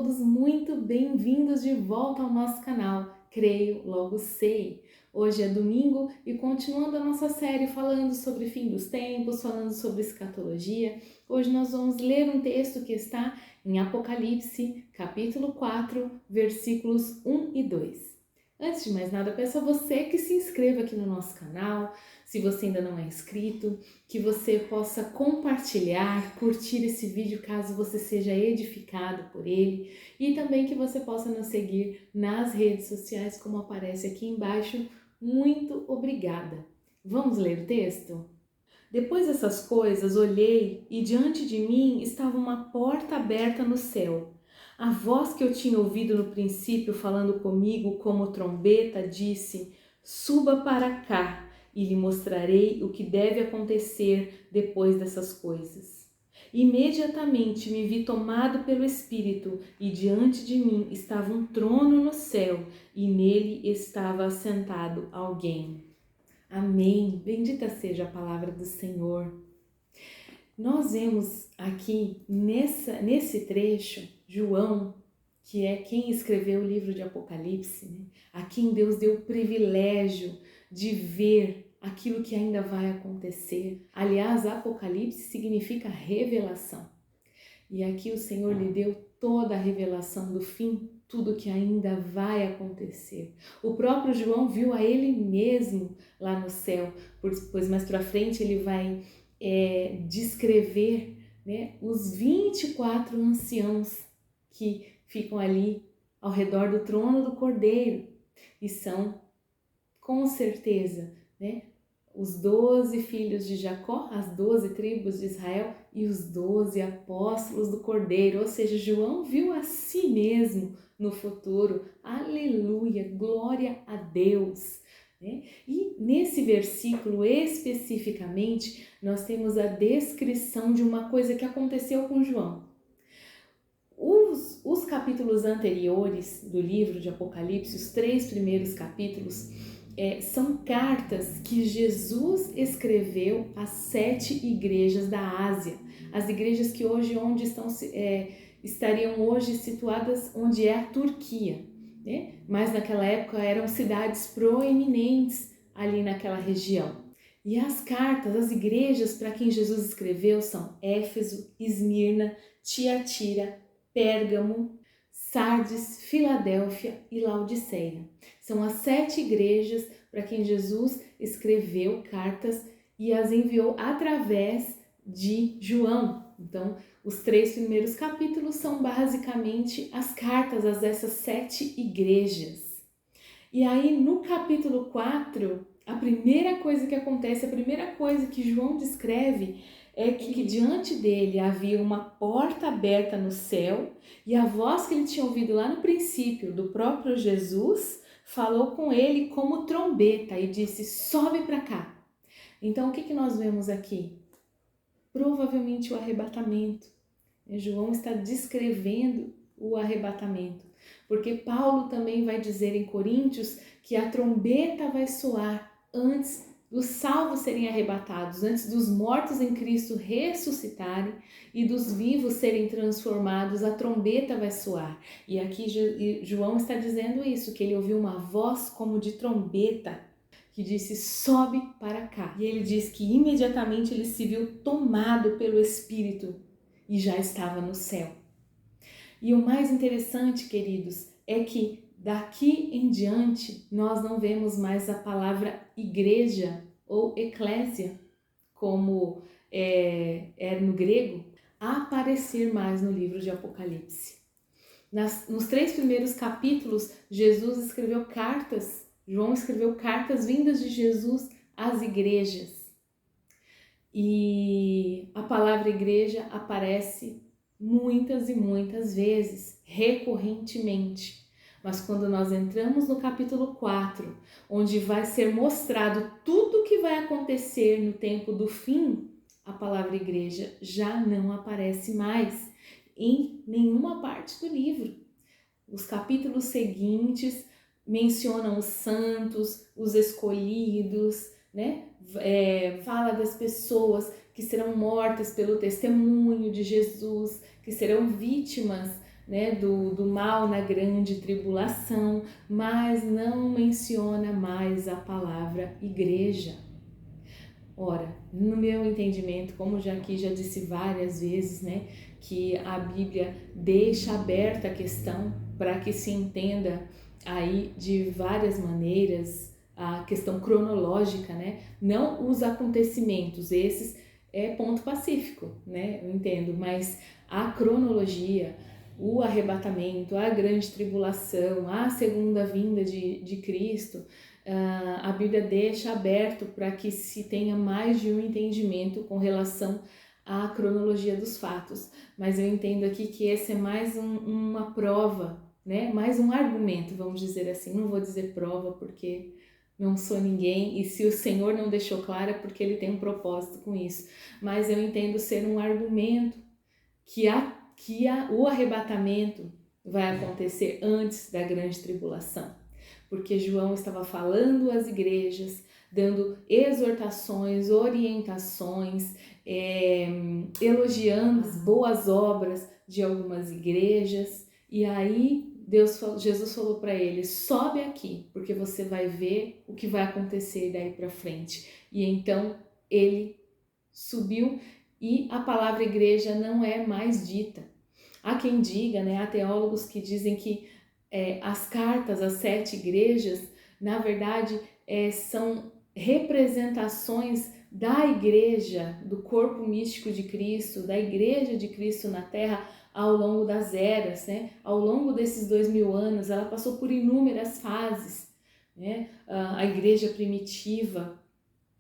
todos muito bem-vindos de volta ao nosso canal Creio, Logo Sei. Hoje é domingo e continuando a nossa série falando sobre fim dos tempos, falando sobre escatologia, hoje nós vamos ler um texto que está em Apocalipse, capítulo 4, versículos 1 e 2. Antes de mais nada, peço a você que se inscreva aqui no nosso canal, se você ainda não é inscrito, que você possa compartilhar, curtir esse vídeo caso você seja edificado por ele e também que você possa nos seguir nas redes sociais como aparece aqui embaixo. Muito obrigada! Vamos ler o texto? Depois dessas coisas, olhei e diante de mim estava uma porta aberta no céu. A voz que eu tinha ouvido no princípio falando comigo como trombeta disse: "Suba para cá e lhe mostrarei o que deve acontecer depois dessas coisas." Imediatamente me vi tomado pelo Espírito e diante de mim estava um trono no céu e nele estava assentado alguém. Amém. Bendita seja a palavra do Senhor. Nós vemos aqui nesse trecho, João, que é quem escreveu o livro de Apocalipse, né? A quem Deus deu o privilégio de ver aquilo que ainda vai acontecer. Aliás, Apocalipse significa revelação. E aqui o Senhor lhe deu toda a revelação do fim, tudo que ainda vai acontecer. O próprio João viu a ele mesmo lá no céu, pois mais para frente ele vai descrever, né, os 24 anciãos que ficam ali ao redor do trono do Cordeiro e são, com certeza, né, os 12 filhos de Jacó, as 12 tribos de Israel e os 12 apóstolos do Cordeiro. Ou seja, João viu a si mesmo no futuro. Aleluia, glória a Deus. Né? E nesse versículo especificamente, nós temos a descrição de uma coisa que aconteceu com João. Os capítulos anteriores do livro de Apocalipse, os 3 primeiros capítulos, são cartas que Jesus escreveu às 7 igrejas da Ásia, as igrejas que hoje estariam hoje situadas onde é a Turquia, né? Mas naquela época eram cidades proeminentes ali naquela região. E as cartas, as igrejas para quem Jesus escreveu são Éfeso, Esmirna, Tiatira, Pérgamo, Sardes, Filadélfia e Laodiceia. São as 7 igrejas para quem Jesus escreveu cartas e as enviou através de João. Então, os 3 primeiros capítulos são basicamente as cartas a essas 7 igrejas. E aí, no capítulo 4, a primeira coisa que acontece, a primeira coisa que João descreve é que diante dele havia uma porta aberta no céu e a voz que ele tinha ouvido lá no princípio do próprio Jesus falou com ele como trombeta e disse: "Sobe para cá." Então, o que nós vemos aqui? Provavelmente o arrebatamento. João está descrevendo o arrebatamento, porque Paulo também vai dizer em Coríntios que a trombeta vai soar antes dos salvos serem arrebatados, antes dos mortos em Cristo ressuscitarem e dos vivos serem transformados, a trombeta vai soar. E aqui João está dizendo isso, que ele ouviu uma voz como de trombeta, que disse: "Sobe para cá." E ele diz que imediatamente ele se viu tomado pelo Espírito e já estava no céu. E o mais interessante, queridos, é que daqui em diante nós não vemos mais a palavra igreja ou eclésia, como era no grego, aparecer mais no livro de Apocalipse. Nos 3 primeiros capítulos, Jesus escreveu cartas, João escreveu cartas vindas de Jesus às igrejas. E a palavra igreja aparece muitas e muitas vezes, recorrentemente. Mas quando nós entramos no capítulo 4, onde vai ser mostrado tudo o que vai acontecer no tempo do fim, a palavra igreja já não aparece mais em nenhuma parte do livro. Os capítulos seguintes mencionam os santos, os escolhidos, né? Fala das pessoas que serão mortas pelo testemunho de Jesus, que serão vítimas né, do mal na grande tribulação, mas não menciona mais a palavra igreja. Ora, no meu entendimento, como já disse várias vezes, né, que a Bíblia deixa aberta a questão para que se entenda aí de várias maneiras a questão cronológica, né, não os acontecimentos, esses é ponto pacífico, né, eu entendo, mas a cronologia, o arrebatamento, a grande tribulação, a segunda vinda de Cristo, a Bíblia deixa aberto para que se tenha mais de um entendimento com relação à cronologia dos fatos. Mas eu entendo aqui que esse é mais uma prova, né? Mais um argumento, vamos dizer assim. Não vou dizer prova porque não sou ninguém, e se o Senhor não deixou claro é porque Ele tem um propósito com isso. Mas eu entendo ser um argumento que o arrebatamento vai acontecer antes da grande tribulação. Porque João estava falando às igrejas, dando exortações, orientações, elogiando as boas obras de algumas igrejas. E aí Jesus falou para ele: sobe aqui, porque você vai ver o que vai acontecer daí para frente. E então ele subiu e a palavra igreja não é mais dita. Há quem diga, né, há teólogos que dizem que as cartas às 7 igrejas, na verdade, são representações da igreja, do corpo místico de Cristo, da igreja de Cristo na Terra ao longo das eras, né? Ao longo desses 2000 anos, ela passou por inúmeras fases, né? A igreja primitiva,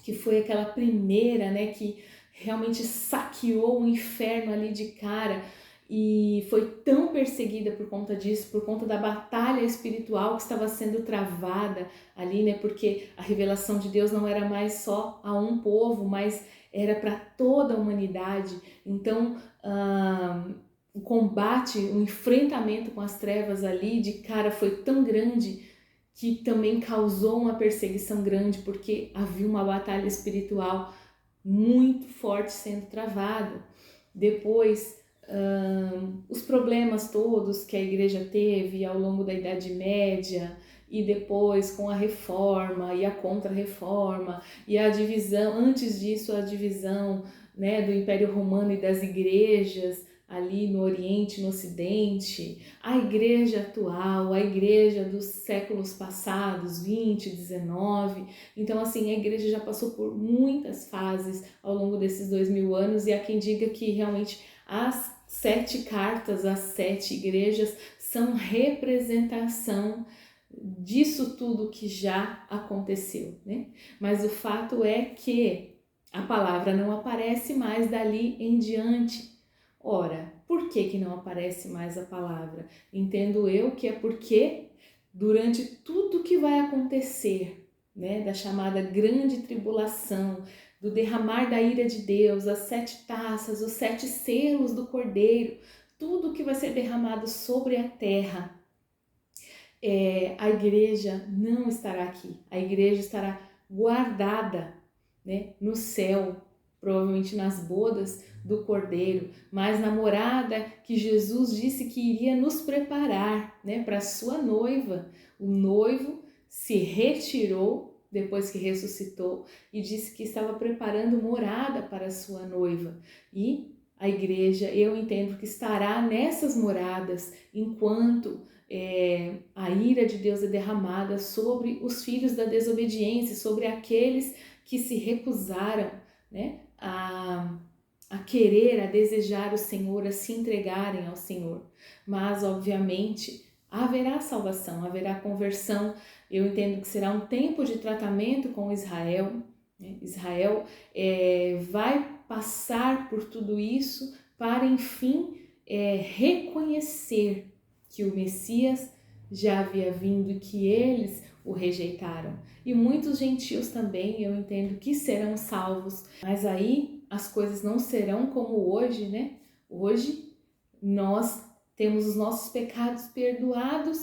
que foi aquela primeira, né, que realmente saqueou o inferno ali de cara, e foi tão perseguida por conta disso, por conta da batalha espiritual que estava sendo travada ali, né? Porque a revelação de Deus não era mais só a um povo, mas era para toda a humanidade. Então, o combate, o enfrentamento com as trevas ali de cara foi tão grande que também causou uma perseguição grande, porque havia uma batalha espiritual muito forte sendo travada. Depois, os problemas todos que a igreja teve ao longo da Idade Média, e depois com a Reforma e a Contra-Reforma, e a divisão, antes disso a divisão, né, do Império Romano e das igrejas ali no Oriente, no Ocidente, a igreja atual, a igreja dos séculos passados, 20, 19. Então, assim, a igreja já passou por muitas fases ao longo desses 2000 anos, e há quem diga que realmente as 7 cartas, as 7 igrejas são representação disso tudo que já aconteceu, né? Mas o fato é que a palavra não aparece mais dali em diante. Ora, por que não aparece mais a palavra? Entendo eu que é porque durante tudo que vai acontecer, né, da chamada grande tribulação, do derramar da ira de Deus, as 7 taças, os 7 selos do Cordeiro, tudo que vai ser derramado sobre a terra, a igreja não estará aqui. A igreja estará guardada, né, no céu, provavelmente nas bodas do Cordeiro, mas na morada que Jesus disse que iria nos preparar, né, para a sua noiva. O noivo se retirou depois que ressuscitou e disse que estava preparando morada para a sua noiva. E a igreja, eu entendo que estará nessas moradas enquanto a ira de Deus é derramada sobre os filhos da desobediência, sobre aqueles que se recusaram, né, a querer, a desejar o Senhor, a se entregarem ao Senhor. Mas, obviamente, haverá salvação, haverá conversão. Eu entendo que será um tempo de tratamento com Israel, né? Israel vai passar por tudo isso para, enfim, reconhecer que o Messias já havia vindo e que eles o rejeitaram. E muitos gentios também, eu entendo que serão salvos, mas aí as coisas não serão como hoje, né? Hoje nós temos os nossos pecados perdoados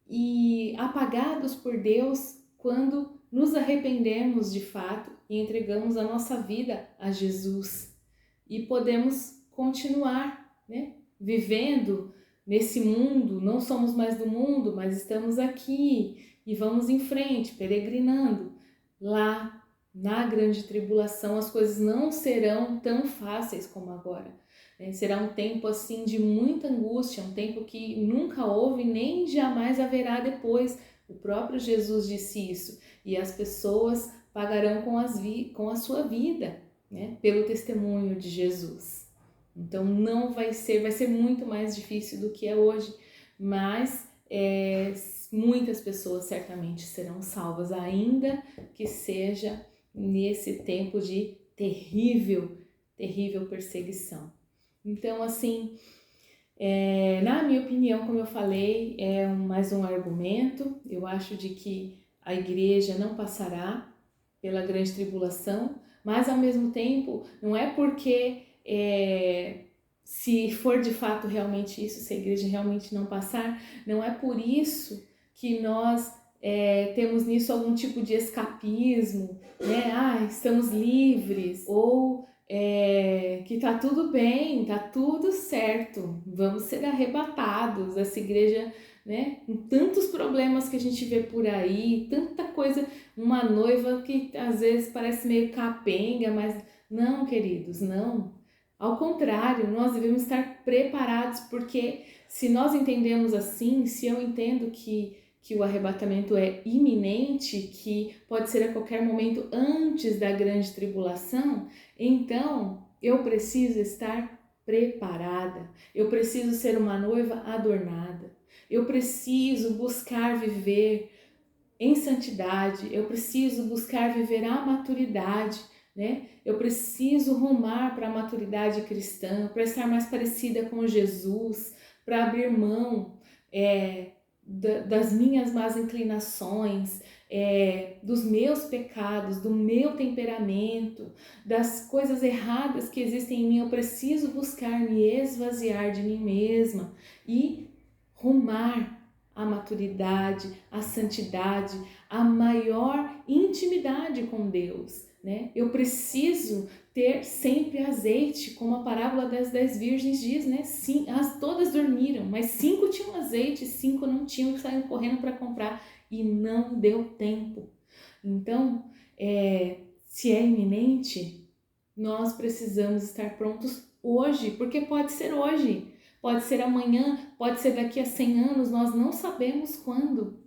e apagados por Deus quando nos arrependemos de fato e entregamos a nossa vida a Jesus. E podemos continuar, né, vivendo nesse mundo, não somos mais do mundo, mas estamos aqui e vamos em frente, peregrinando. Lá, na grande tribulação, as coisas não serão tão fáceis como agora. Será um tempo assim de muita angústia, um tempo que nunca houve nem jamais haverá depois. O próprio Jesus disse isso, e as pessoas pagarão com a sua vida, né, pelo testemunho de Jesus. Então não vai ser muito mais difícil do que é hoje, mas muitas pessoas certamente serão salvas, ainda que seja nesse tempo de terrível perseguição. Então, assim, na minha opinião, como eu falei, é mais um argumento. Eu acho de que a igreja não passará pela grande tribulação, mas ao mesmo tempo, não é porque se for de fato realmente isso, se a igreja realmente não passar, não é por isso que nós temos nisso algum tipo de escapismo, né? Estamos livres, ou que tá tudo bem, tá tudo certo, vamos ser arrebatados. Essa igreja, né, com tantos problemas que a gente vê por aí, tanta coisa, uma noiva que às vezes parece meio capenga, mas não, queridos, não. Ao contrário, nós devemos estar preparados, porque se nós entendemos assim, se eu entendo que o arrebatamento é iminente, que pode ser a qualquer momento antes da grande tribulação, então eu preciso estar preparada, eu preciso ser uma noiva adornada, eu preciso buscar viver em santidade, eu preciso buscar viver a maturidade, né? Eu preciso rumar para a maturidade cristã, para estar mais parecida com Jesus, para abrir mão das minhas más inclinações, dos meus pecados, do meu temperamento, das coisas erradas que existem em mim. Eu preciso buscar me esvaziar de mim mesma e rumar à maturidade, à santidade, à maior intimidade com Deus, né? Eu preciso ter sempre azeite, como a parábola das 10 virgens diz, né? Sim, todas dormiram, mas 5 tinham azeite, 5 não tinham, saíram correndo para comprar e não deu tempo. Então, se é iminente, nós precisamos estar prontos hoje, porque pode ser hoje, pode ser amanhã, pode ser daqui a 100 anos, nós não sabemos quando,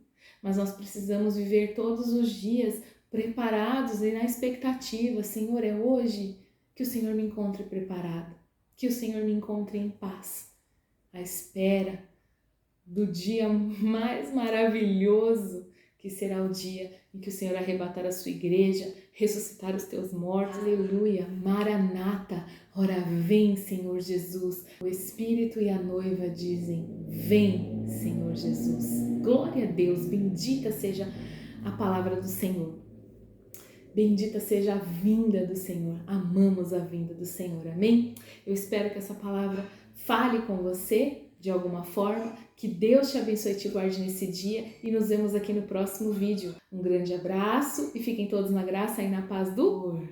mas nós precisamos viver todos os dias preparados e na expectativa. Senhor, é hoje que o Senhor me encontre preparado, que o Senhor me encontre em paz, à espera do dia mais maravilhoso, que será o dia em que o Senhor arrebatar a sua igreja, ressuscitar os teus mortos. Aleluia, Maranata, ora vem, Senhor Jesus. O Espírito e a noiva dizem, vem, Senhor Jesus. Glória a Deus, bendita seja a palavra do Senhor. Bendita seja a vinda do Senhor, amamos a vinda do Senhor, amém? Eu espero que essa palavra fale com você de alguma forma, que Deus te abençoe e te guarde nesse dia e nos vemos aqui no próximo vídeo. Um grande abraço e fiquem todos na graça e na paz do Senhor.